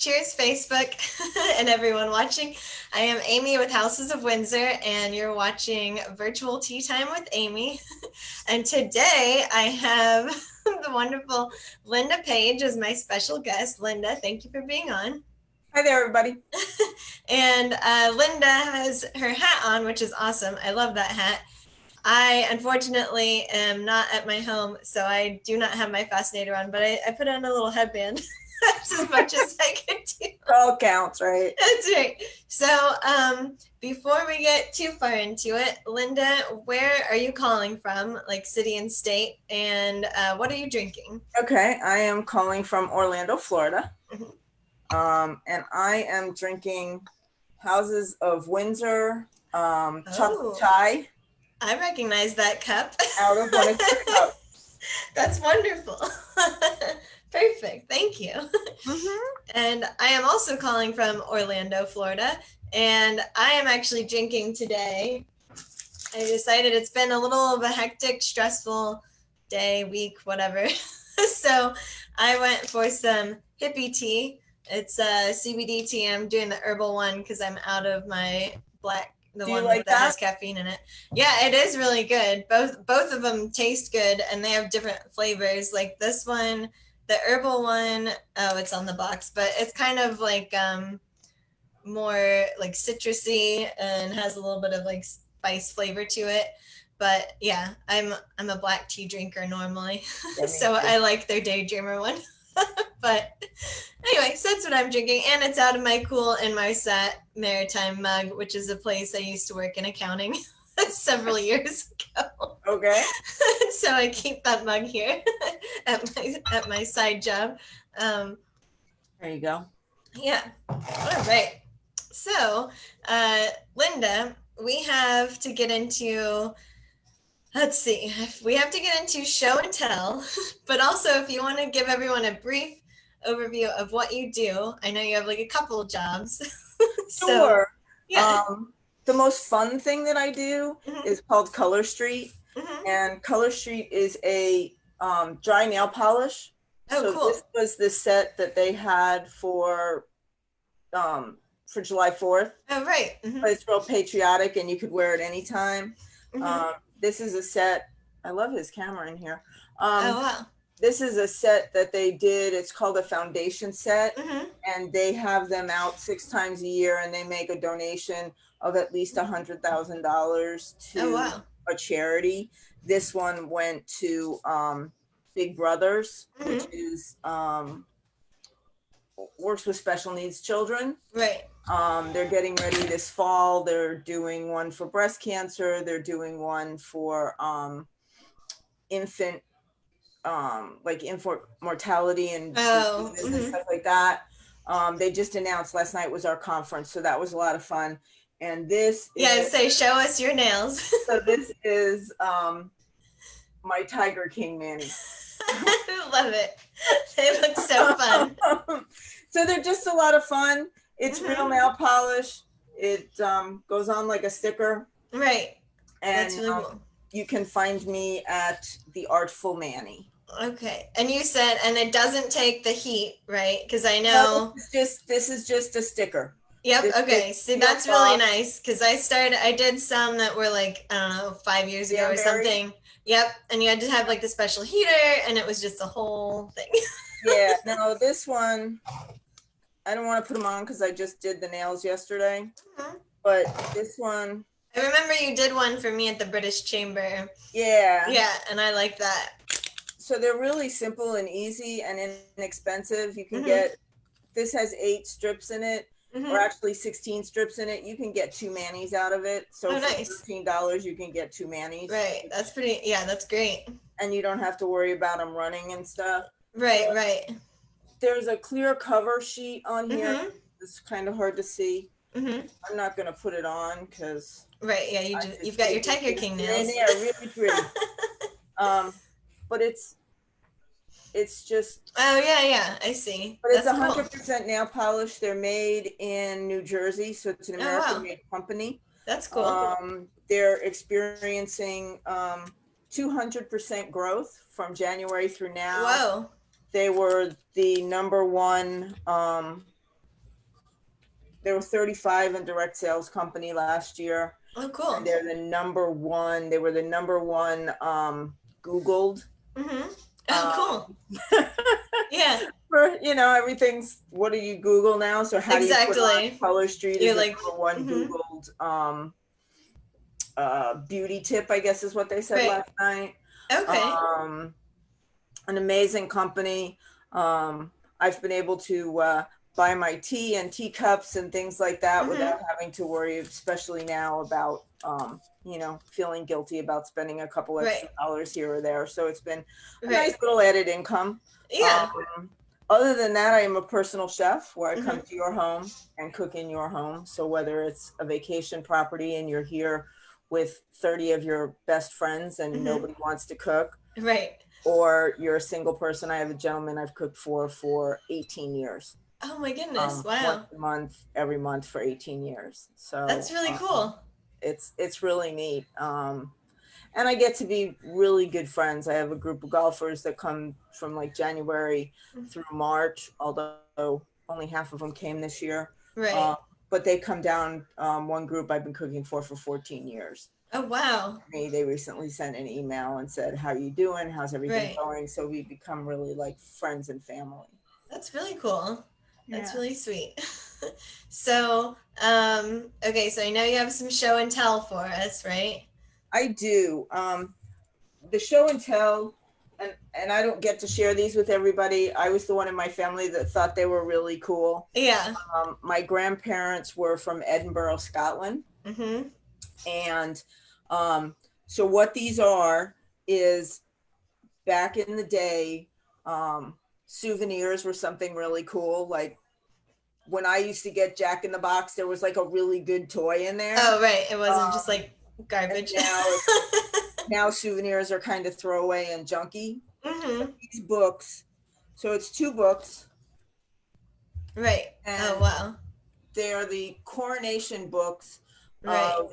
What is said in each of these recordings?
Cheers, Facebook, and everyone watching. I am Amy with Houses of Windsor, and you're watching Virtual Tea Time with Amy. And today I have the wonderful Linda Page as my special guest. Linda, thank you for being on. Hi there, everybody. And Linda has her hat on, which is awesome. I love that hat. I unfortunately am not at my home, so I do not have my fascinator on, but I put on a little headband. That's as much as I could do. It all counts, right? That's right. So, before we get too far into it, Linda, where are you calling from, like city and state, and what are you drinking? Okay, I am calling from Orlando, Florida. Mhm. And I am drinking Houses of Windsor chocolate Oh, chai I recognize that cup. out of one of your cups. That's wonderful. Perfect. Thank you. Mm-hmm. And I am also calling from Orlando, Florida, and I am actually drinking today. I decided it's been a little of a hectic, stressful day, week, whatever. So I went for some hippie tea. It's a CBD tea. I'm doing the herbal one because I'm out of my black, the Do you one like that that? has caffeine in it. Yeah, it is really good. Both of them taste good, and they have different flavors. Like this one, the herbal one, oh, it's on the box, but it's kind of like more like citrusy and has a little bit of like spice flavor to it. But yeah, I'm a black tea drinker normally, Yeah, me so too. I like their daydreamer one. But anyway, so that's what I'm drinking, and it's out of my cool in Marset Maritime mug, which is a place I used to work in accounting several years ago. Okay, So I keep that mug here at my side job. Um, there you go. yeah. All right. So, Linda, we have to get into, let's see, we have to get into show and tell, but also if you want to give everyone a brief overview of what you do, I know you have like a couple of jobs. So, Sure. yeah. Um, the most fun thing that I do Hmm. is called Color Street, Hmm. and Color Street is a dry nail polish. Oh, So this cool. was the set that they had for July 4th. Oh, right. Hmm. But it's real patriotic and you could wear it anytime. Hmm. This is a set. I love his camera in here. Oh, Um, wow. this is a set that they did. It's called a foundation set, Hmm. and they have them out 6 times a year, and they make a donation of at least $100,000 Oh, to wow. a charity. This one went to Big Brothers, which Hmm. is works with special needs children. Right. They're getting ready this fall. They're doing one for breast cancer. They're doing one for infant, like infant mortality and Oh, diseases and hmm. stuff like that. They just announced last night was our conference, so that was a lot of fun. And this Yeah, is say, show us your nails. so this is my Tiger King Manny. I love it. They look so fun. So they're just a lot of fun. It's real Hmm. nail polish. It goes on like a sticker, Right. That's and really cool. you can find me at the Artful Manny. Okay. And you said, and it doesn't take the heat, right? Because I No, know. this is just a sticker. Yep. This just Okay. See, peels that's really off. nice because I did some that were like, I don't know, 5 years ago or Danbury. something. Yep. And you had to have like the special heater and it was just a whole thing. Yeah, no, this one I don't want to put them on because I just did the nails yesterday. Mhm. But this one, I remember you did one for me at the British Chamber. yeah. Yeah. And I like that. So they're really simple and easy and inexpensive. You can Hmm. get this has 8 strips in it, or Hmm. actually 16 strips in it. You can get 2 manis out of it. So Oh, for nice. $13, you can get 2 manis, Right. That's pretty, yeah, that's great. and you don't have to worry about them running and stuff. Right. Right. There's a clear cover sheet on here. Hmm. It's kind of hard to see. Hmm. I'm not going to put it on because Right. Yeah. I You've just got your think Tiger King and nails. they are really pretty. But it's just Oh, yeah, yeah, I see. but it's That's cool. 100% nail polish. They're made in New Jersey, so it's an Oh, American wow. made company. That's cool. They're experiencing 200% growth from January through now. Whoa. They were the number one they were 35 in direct sales company last year. Oh, cool. And they're the number one. They were the number one Googled. Mm-hmm. Oh, cool. Yeah. For, you know, everything's, what do you Google now? So how do you put Exactly. on Color Street You're is the like, number one mhm. Googled beauty tip, I guess is what they said Right. last night. Okay. An amazing company. I've been able to buy my tea and teacups and things like that without having to worry, especially now, about you know, feeling guilty about spending a couple extra dollars here or there. So it's been a nice little added income. Yeah. Other than that, I am a personal chef where I come to your home and cook in your home. So whether it's a vacation property and you're here with 30 of your best friends and nobody wants to cook, Right. or you're a single person. I have a gentleman I've cooked for 18 years. Oh my goodness. Wow. Once a month, every month for 18 years. So that's really cool. It's really neat. And I get to be really good friends. I have a group of golfers that come from like January through March, although only half of them came this year. Right. But they come down. One group I've been cooking for 14 years. Oh, wow. They recently sent an email and said, how are you doing? How's everything going? So we become really like friends and family. That's really cool. That's really sweet. So, okay, so I know you have some show and tell for us, right? I do. The show and tell, and I don't get to share these with everybody. I was the one in my family that thought they were really cool. Yeah. My grandparents were from Edinburgh, Scotland. And so what these are is, back in the day, souvenirs were something really cool. Like when I used to get Jack in the Box, there was like a really good toy in there. Oh, right. It wasn't just like garbage. Now souvenirs are kind of throwaway and junky. These books, so it's 2 books. Right. Oh, wow. They're the coronation books of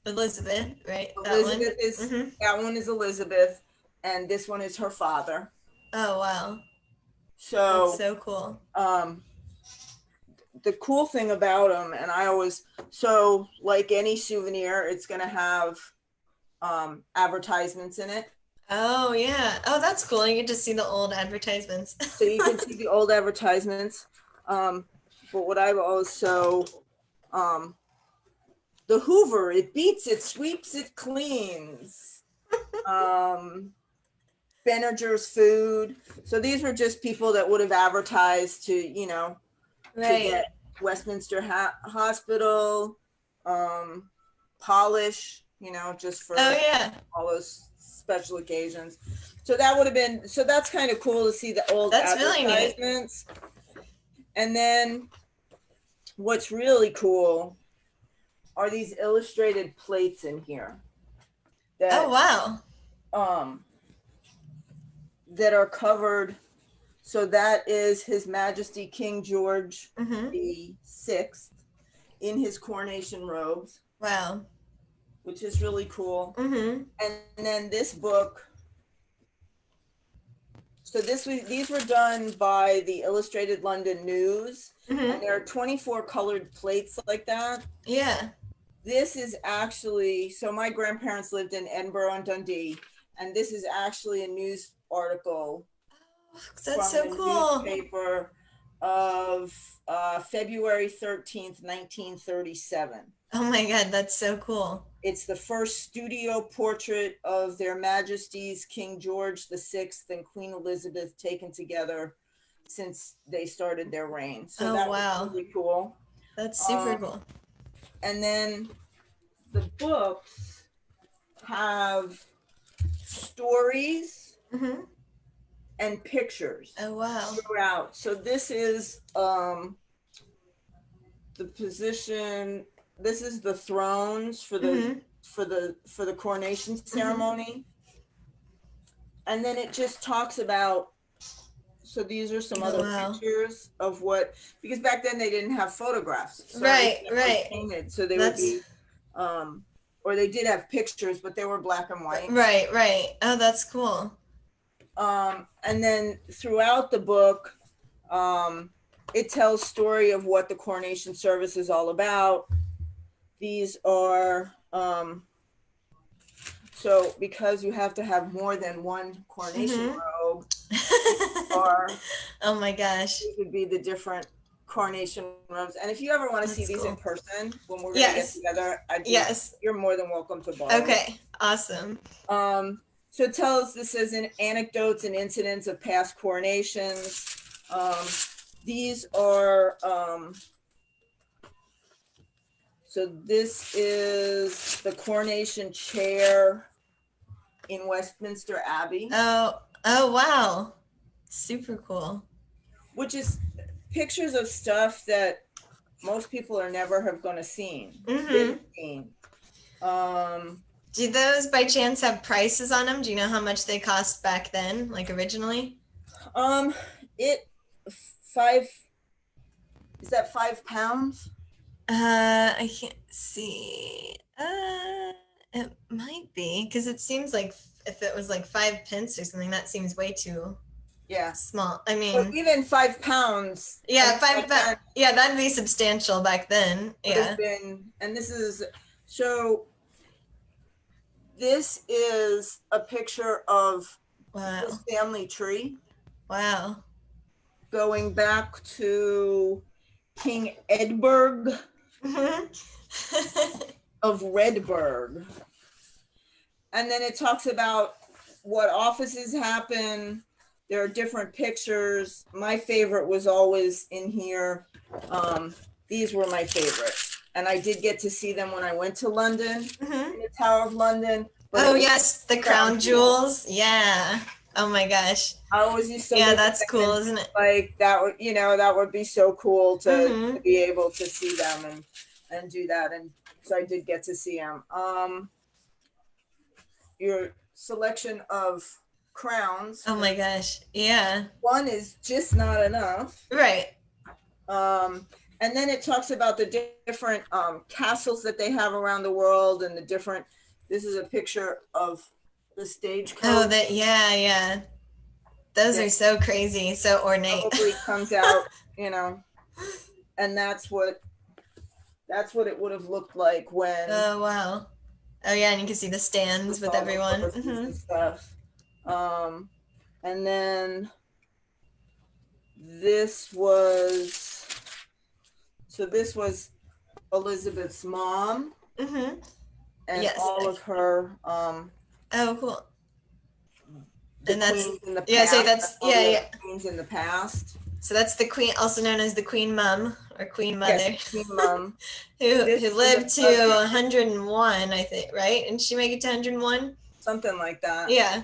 Elizabeth, right? Elizabeth that one is Elizabeth, and this one is her father. Oh, wow. So that's so cool. The cool thing about them, and I always, so like any souvenir, it's going to have advertisements in it. Oh, yeah. Oh, that's cool. You get to see the old advertisements. So you can see the old advertisements. But what I've also, the Hoover, it beats, it sweeps, it cleans. Benninger's Food. So these were just people that would have advertised to, you know, to get Westminster Hospital, Polish, you know, just for all those special occasions. So that would have been, so that's kind of cool to see the old advertisements. Really neat. And then what's really cool are these illustrated plates in here. That, that are covered. So that is His Majesty King George the Sixth in his coronation robes. Wow. Which is really cool. And then this book. So these were done by the Illustrated London News, and there are 24 colored plates like that. Yeah. This is actually, so my grandparents lived in Edinburgh and Dundee, and this is actually a news article. That's so cool. Newspaper of February 13th, 1937. Oh my God, that's so cool. It's the first studio portrait of Their Majesties King George VI and Queen Elizabeth taken together since they started their reign. So that was really cool. That's super cool. And then the books have stories and pictures. Oh, wow. Throughout. So this is the position. This is the thrones for the for the coronation ceremony. And then it just talks about, so these are some other pictures of what, because back then they didn't have photographs. So right. Painted, so they would be or they did have pictures, but they were black and white. Right. Oh, that's cool. And then throughout the book, it tells story of what the coronation service is all about. These are, so because you have to have more than one coronation robe, or oh my gosh, these would be the different coronation robes. And if you ever want to see these in person, when we're gonna get together, you're more than welcome to borrow. Okay, awesome. So it tells, this says, in anecdotes and incidents of past coronations. These are, so this is the coronation chair in Westminster Abbey. Oh wow. Super cool. Which is pictures of stuff that most people are never have gonna seen. Do those by chance have prices on them? Do you know how much they cost back then, like originally? Is that £5? I can't see. It might be, because it seems like if it was like 5 pence or something, that seems way too small. I mean, but even £5. Yeah, yeah, that'd be substantial back then. Yeah. And this is, so this is a picture of this family tree. Wow. Going back to King Edberg of Redberg. And then it talks about what offices happen. There are different pictures. My favorite was always in here. These were my favorite. And I did get to see them when I went to London, in the Tower of London. Oh, yes, the crown jewels. Yeah. Oh my gosh. I always used to that's cool, isn't it? Like that would, that would be so cool to be able to see them and do that. And so I did get to see them. Your selection of crowns. Oh my gosh. Yeah. One is just not enough. Right. And then it talks about the different castles that they have around the world and the different, this is a picture of the stagecoach. Oh, yeah. Those are so crazy, so ornate. Probably comes out, and that's what it would have looked like when. Oh wow. Oh yeah, and you can see the stands with everyone. And stuff. And then this was Elizabeth's mom. And all of her. Oh, cool. And that's in the past. Yeah, so that's queens in the past. So that's the queen, also known as the Queen Mum or Queen Mother. Yes, Queen Mum. who lived to 101, I think, right? And she make it to 101? Something like that. Yeah.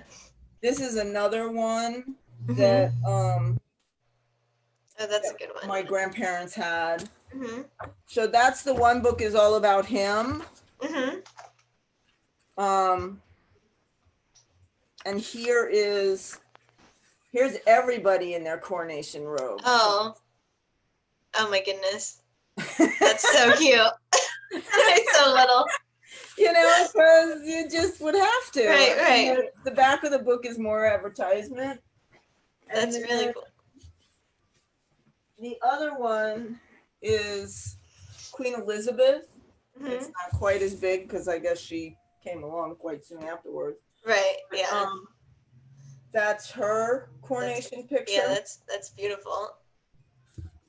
This is another one that oh, that's a good one. My grandparents had. So that's the one book is all about him. And here's everybody in their coronation robe. Oh my goodness. That's so cute. They're so little. Because you just would have to. Right. The back of the book is more advertisement. That's really cool. The other one is Queen Elizabeth. It's not quite as big because I guess she came along quite soon afterwards. Right, yeah. That's her coronation picture. Yeah, that's beautiful.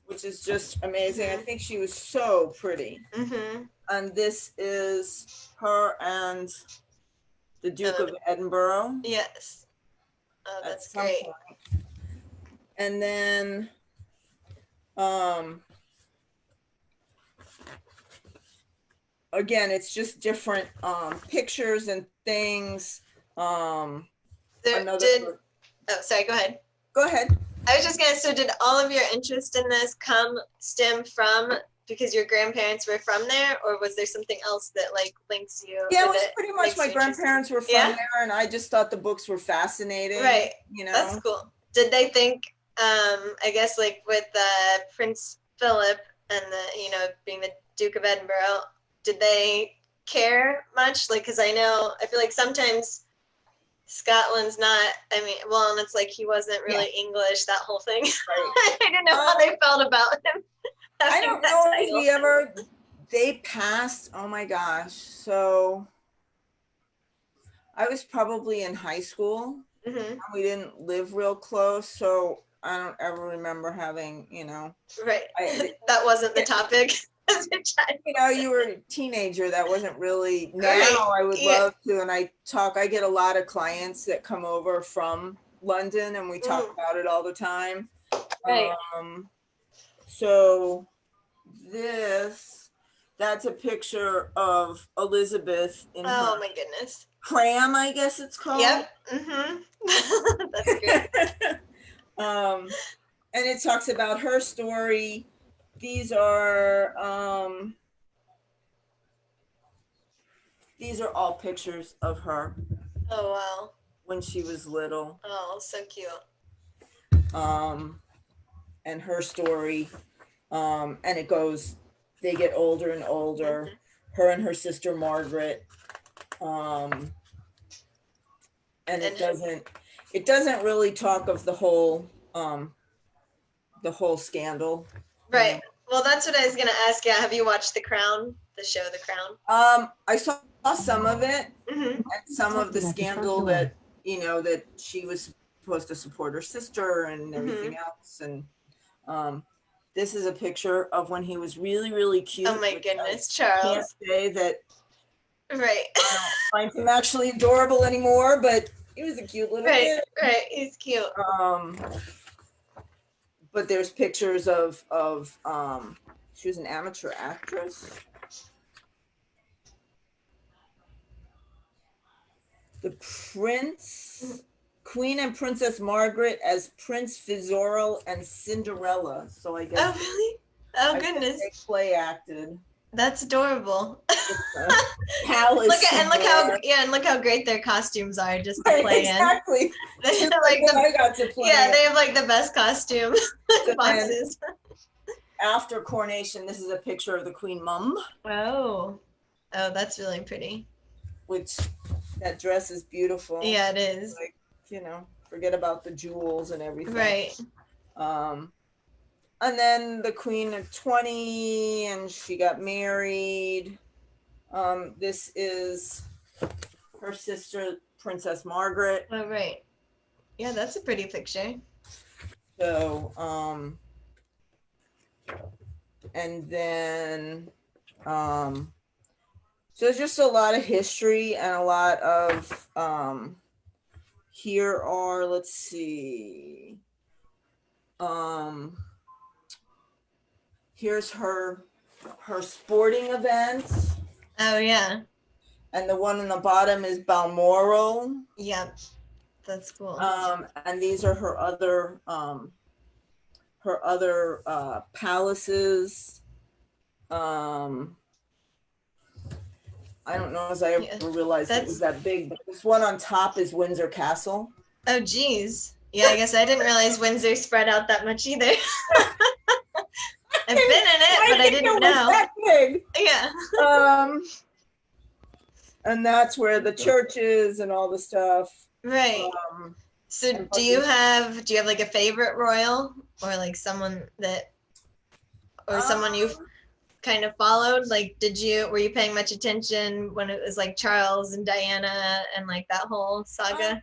Which is just amazing. I think she was so pretty. And this is her and the Duke of Edinburgh. Yes. Oh, that's great. Point. And then again, it's just different pictures and things. Oh, sorry, go ahead. Go ahead. I was just gonna, so did all of your interest in this stem from because your grandparents were from there, or was there something else that like links you? Yeah, it was pretty much my grandparents were from there, and I just thought the books were fascinating. Right. That's cool. Did they think, I guess like with Prince Philip and being the Duke of Edinburgh, did they care much? Like, because I feel like sometimes Scotland's not, I mean, well, and it's like he wasn't really English, that whole thing. Right. I didn't know how they felt about him. I don't know if we ever, they passed, oh my gosh. So I was probably in high school. Mm-hmm. We didn't live real close, so I don't ever remember having, Right. That wasn't the topic as a child. You were a teenager. That wasn't really, now Right. I would love to. And I get a lot of clients that come over from London and we talk about it all the time. Right. So that's a picture of Elizabeth in oh her my goodness. pram, I guess it's called. Yep. Mm-hmm. That's great. And it talks about her story. These are all pictures of her. Oh wow. When she was little. Oh, so cute. And her story. And it goes, they get older and older. Mm-hmm. Her and her sister Margaret. And it doesn't really talk of the whole scandal. Right. Well, that's what I was gonna ask you. Have you watched The Crown, the show The Crown? I saw some of it, mm-hmm. and some of the scandal that that she was supposed to support her sister and everything else. And this is a picture of when he was really, really cute. Oh my goodness, Charles! I can't say that. Right. I don't find him actually adorable anymore, but he was a cute little kid. Right. He's cute. But there's pictures of she was an amateur actress. The Prince, Queen and Princess Margaret as Prince Fitzgerald and Cinderella. So I guess. Oh really? Oh goodness. They play acted. That's adorable. Palace. Look how great their costumes are just to play exactly. in. I got to play. Yeah, they have like the best costume boxes. After coronation, this is a picture of the Queen Mum. Oh, that's really pretty. Which that dress is beautiful. Yeah, it is. Like, forget about the jewels and everything. Right. And then the Queen of 20, and she got married. This is her sister, Princess Margaret. Oh, right. Yeah, that's a pretty picture. So, and then, so there's just a lot of history and a lot of, here are, let's see, here's her sporting events. Oh yeah. And the one in the bottom is Balmoral. Yep. That's cool. And these are her other palaces. I don't know as I ever realized it was that big, but this one on top is Windsor Castle. Oh geez. Yeah, I guess I didn't realize Windsor spread out that much either. I've been in it, but I didn't know. That big. Yeah. And that's where the church is and all the stuff. Right. So do you have like a favorite royal, or like someone you've kind of followed? Like, were you paying much attention when it was like Charles and Diana and like that whole saga?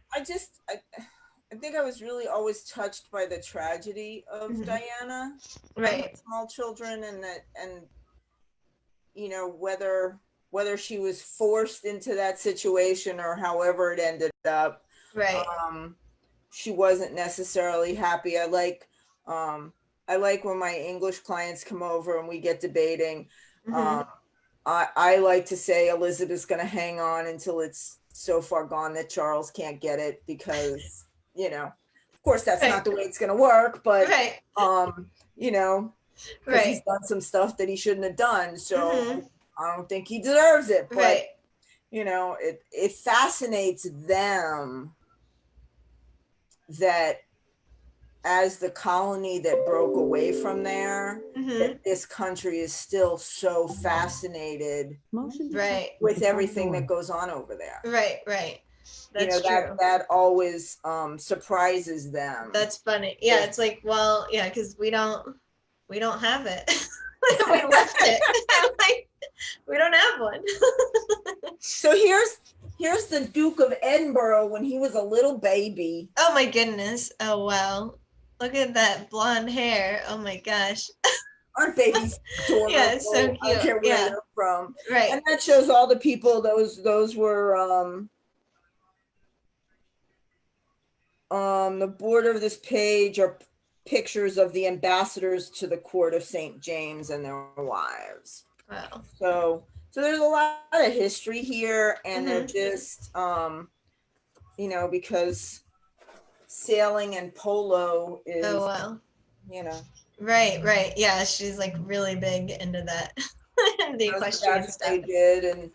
I think I was really always touched by the tragedy of Diana, right? Small children, and whether she was forced into that situation or however it ended up, right? She wasn't necessarily happy. I like when my English clients come over and we get debating. I like to say Elizabeth's going to hang on until it's so far gone that Charles can't get it, because of course that's not the way it's going to work, but he's done some stuff that he shouldn't have done, so I don't think he deserves it, but it fascinates them that as the colony that broke away from there, that this country is still so fascinated with everything that goes on over there. Right. That's true. that always surprises them. That's funny. Yeah, it's like, well, yeah, because we don't have it. We left it. Like, we don't have one. So here's the Duke of Edinburgh when he was a little baby. Oh my goodness. Oh wow. Look at that blonde hair. Oh my gosh. Aren't babies adorable? Yeah, it's so cute. I don't care where they're from. Right. And that shows all the people. Those were the border of this page are pictures of the ambassadors to the court of St. James and their wives. Wow. So there's a lot of history here, and they're just because sailing and polo is Right. Yeah, she's like really big into that. The equestrian stuff. They did,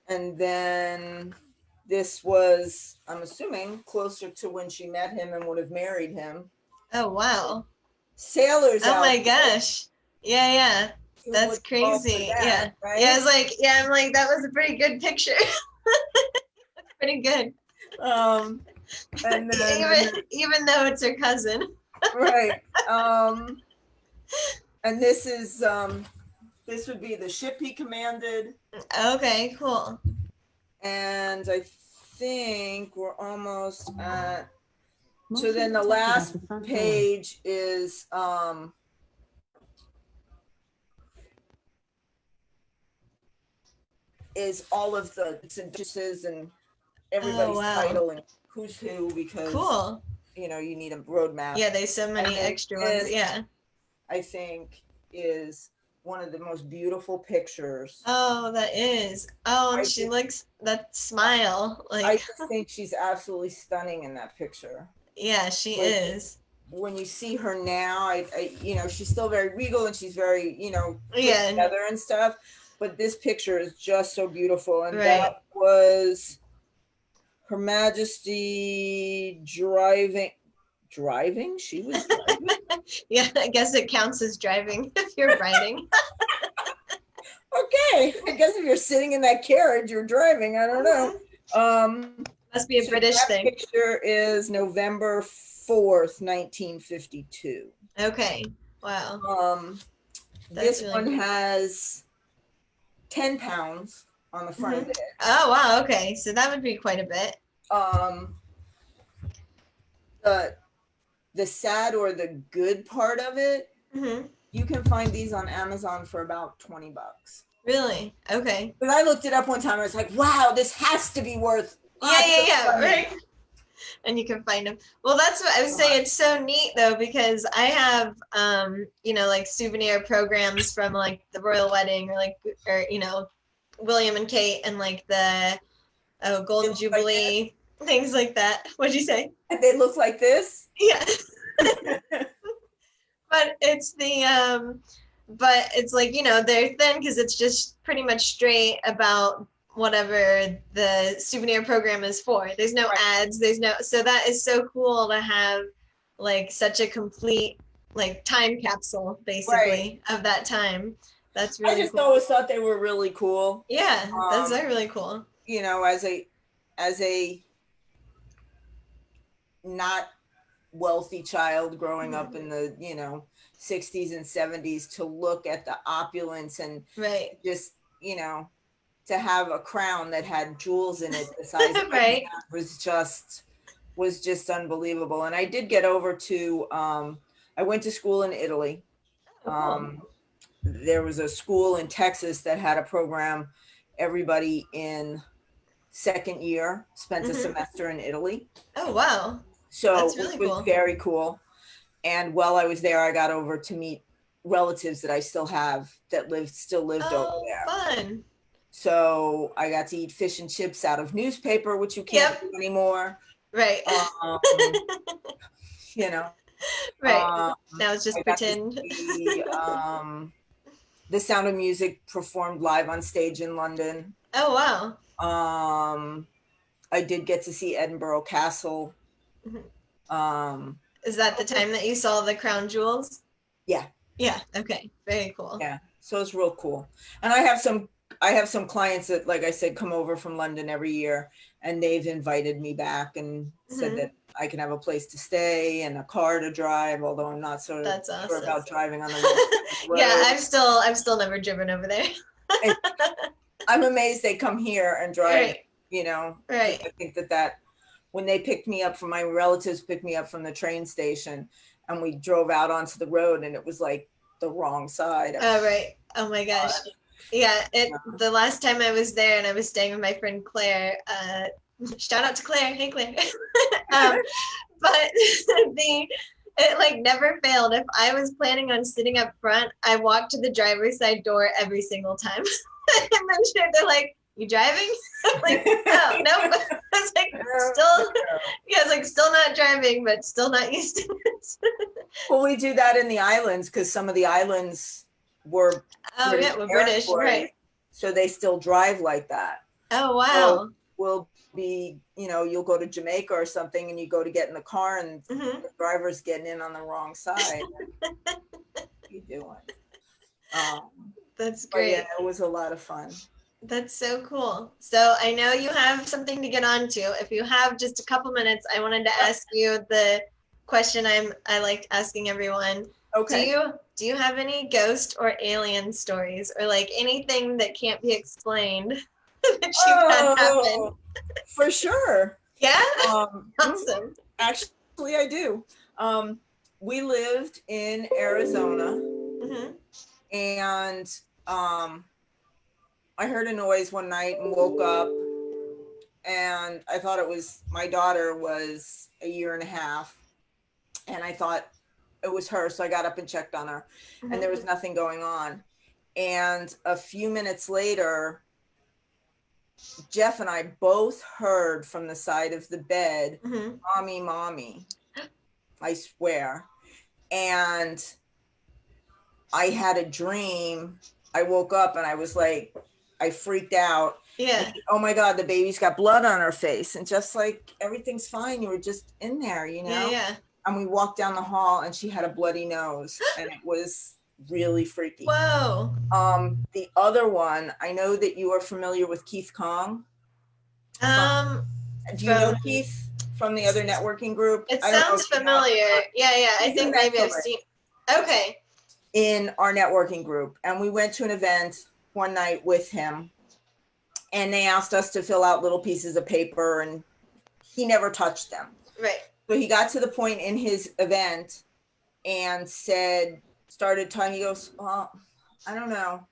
and then this was, I'm assuming, closer to when she met him and would have married him. Oh wow. Sailors. Oh my gosh. Yeah. That's crazy. That, right? Yeah, I'm like, that was a pretty good picture. Pretty good. And then, even though it's her cousin. Right. And this is this would be the ship he commanded. Okay, cool. And I think we're almost at, so then the last page is all of the duchesses and everybody's title and who's who, because cool. You need a roadmap. Yeah, there's so many extra ones. Yeah, I think is one of the most beautiful pictures. Oh, that is. Oh, and she looks, that smile. Like, I just think she's absolutely stunning in that picture. Yeah, she is. When you see her now, I she's still very regal and she's very, together and stuff. But this picture is just so beautiful, and that was Her Majesty driving. She was driving. Yeah, I guess it counts as driving if you're riding. Okay, I guess if you're sitting in that carriage, you're driving. I don't know. Must be a British thing. That picture is November 4th, 1952. Okay. Wow. This really one has 10 pounds on the front of it. Oh wow. Okay, so that would be quite a bit. The sad or the good part of it, you can find these on Amazon for about $20. Really? Okay. But I looked it up one time. I was like, wow, this has to be worth. Yeah, right. And you can find them. Well, that's what I would say. It's so neat though, because I have, like souvenir programs from like the royal wedding or William and Kate and like the Golden Jubilee, things like that. What'd you say? And they look like this? Yeah. But it's but it's like, they're thin because it's just pretty much straight about whatever the souvenir program is for. There's no ads, so that is so cool to have like such a complete like time capsule basically of that time. That's really cool. I just always thought they were really cool. Yeah, those are really cool. As a not wealthy child growing up in the 60s and 70s, to look at the opulence and just to have a crown that had jewels in it the size of my hand was just unbelievable. And I did get over to I went to school in Italy. There was a school in Texas that had a program. Everybody in second year spent a semester in Italy. Oh wow. So that's really cool. It was very cool. And while I was there, I got over to meet relatives that I still have that still lived over there. Fun. So I got to eat fish and chips out of newspaper, which you can't do anymore. Right. Right. Now it's just pretend. The Sound of Music performed live on stage in London. Oh wow. I did get to see Edinburgh Castle. Is that the time that you saw the crown jewels? Yeah. Yeah. Okay. Very cool. Yeah. So it's real cool. And I have some I have some clients that, like I said, come over from London every year, and they've invited me back and said that I can have a place to stay and a car to drive, although I'm not so That's sure awesome. about driving on the road. Yeah, I've still never driven over there. I'm amazed they come here and drive, Right. you know, 'cause Right. I think that when they picked me up from, my relatives picked me up from the train station, and we drove out onto the road, and it was like the wrong side. Oh, right. Oh my gosh. Yeah, the last time I was there and I was staying with my friend Claire, shout out to Claire. Hey Claire. But it like never failed. If I was planning on sitting up front, I walked to the driver's side door every single time. And then they're like, "You driving?" I'm like, "Oh, nope." I was like, still not driving, but still not used to it. Well, we do that in the islands because some of the islands were we're British, right? So they still drive like that. Oh wow. So we'll be, you'll go to Jamaica or something, and you go to get in the car, and the driver's getting in on the wrong side. What are you doing? That's great. Yeah, it was a lot of fun. That's so cool. So I know you have something to get on to. If you have just a couple minutes, I wanted to ask you the question I like asking everyone. Okay. Do you have any ghost or alien stories, or like anything that can't be explained that you've had happen? For sure. Yeah. Awesome. Actually, I do. We lived in Arizona, and I heard a noise one night and woke up, and I thought it was my daughter. Was a year and a half, and I thought it was her, so I got up and checked on her, and there was nothing going on. And a few minutes later, Jeff and I both heard from the side of the bed, "Mommy, mommy," I swear. And I had a dream. I woke up and I was like, I freaked out. Yeah. And, oh my God, the baby's got blood on her face. And just like, everything's fine. You were just in there, Yeah. And we walked down the hall and she had a bloody nose, and it was really freaky. Whoa. The other one, I know that you are familiar with Keith Kong. Do you know Keith from the other networking group? It sounds familiar. Yeah. I think maybe I've seen. Okay. In our networking group, and we went to an event one night with him, and they asked us to fill out little pieces of paper, and he never touched them. Right. So he got to the point in his event and started talking. He goes, "Well, I don't know.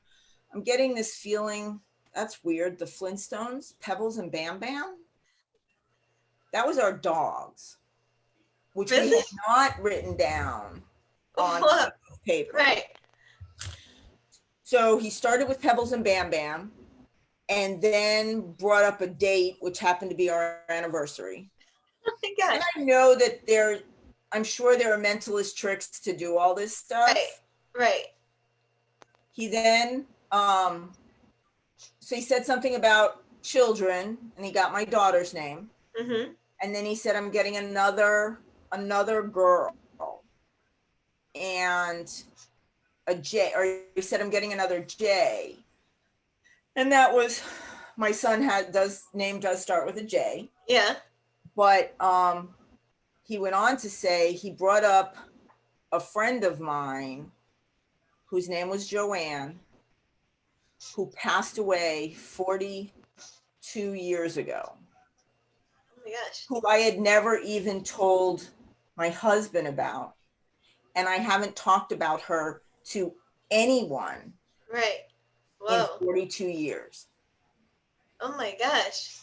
I'm getting this feeling. That's weird. The Flintstones, Pebbles and Bam Bam. That was our dogs, which we had not written down on paper." Right. So he started with Pebbles and Bam Bam, and then brought up a date, which happened to be our anniversary. Oh my gosh. And I know that I'm sure there are mentalist tricks to do all this stuff. Right. He then, so he said something about children, and he got my daughter's name. And then he said, "I'm getting another girl, and a J," or he said, "I'm getting another J." And that was, my son name does start with a J. Yeah. But he went on to say he brought up a friend of mine whose name was Joanne, who passed away 42 years ago. Oh my gosh. Who I had never even told my husband about. And I haven't talked about her to anyone. Right. Whoa. In 42 years. Oh my gosh.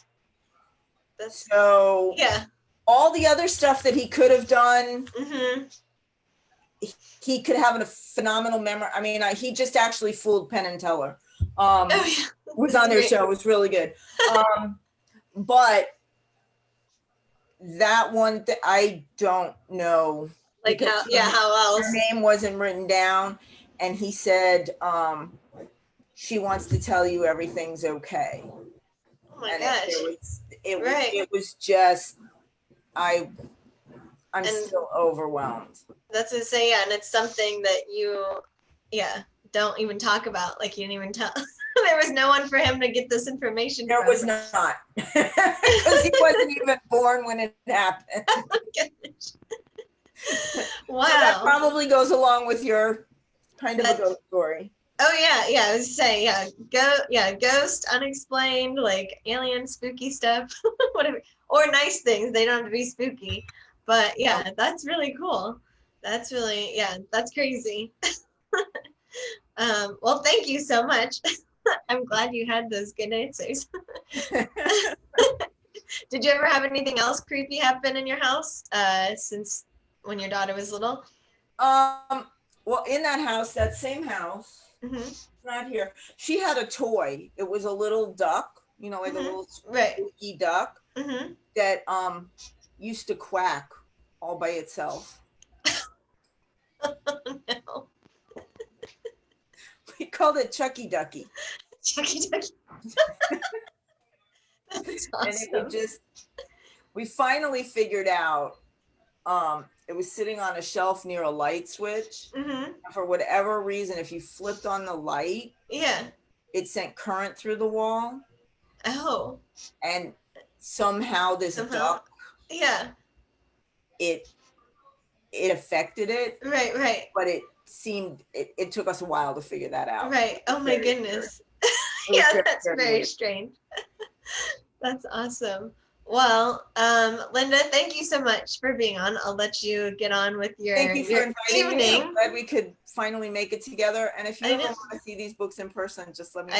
That's so. Yeah. All the other stuff that he could have done, he could have a phenomenal memory. I mean, he just actually fooled Penn and Teller. Was on their show. It was really good. But that one, I don't know. Like how else? Her name wasn't written down, and he said, she wants to tell you everything's okay. Oh my gosh. It was just, I'm still overwhelmed. That's to say, and it's something that you, don't even talk about. Like, you didn't even tell. There was no one for him to get this information There from. was not, because he wasn't even born when it happened. Wow. So that probably goes along with your kind of a ghost story. Oh yeah, I was saying, ghost, unexplained, like alien, spooky stuff, whatever, or nice things. They don't have to be spooky, but yeah, that's really cool. That's really, that's crazy. Well, thank you so much. I'm glad you had those good answers. Did you ever have anything else creepy happen in your house since when your daughter was little? Well, in that house, that same house, not here, she had a toy. It was a little duck, you know, like a little squeaky duck that used to quack all by itself. Oh, no. We called it Chucky Ducky. Chucky Ducky. That's awesome. And it would just, we finally figured out, it was sitting on a shelf near a light switch. For whatever reason, if you flipped on the light, it sent current through the wall. Oh. And somehow this duck, it affected it. Right. But it seemed, it took us a while to figure that out. Right. Oh my goodness. That's very strange. That's awesome. Well, Linda, thank you so much for being on. I'll let you get on with your Thank you for inviting me. I'm evening. glad we could finally make it together. And if you ever want to see these books in person, just let me know.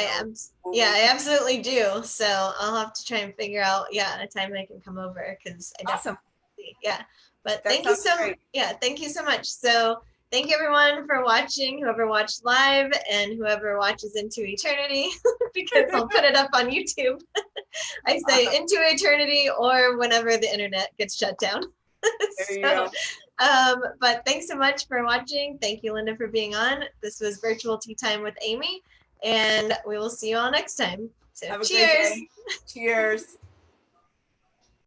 I absolutely do. So I'll have to try and figure out, a time I can come over because I definitely, But thank you so much. So thank you everyone for watching, whoever watched live and whoever watches into eternity, because I'll put it up on YouTube. I say into eternity or whenever the internet gets shut down. There you go. But thanks so much for watching. Thank you, Linda, for being on. This was Virtual Tea Time with Amy, and we will see you all next time. So have a cheers. great day. Cheers.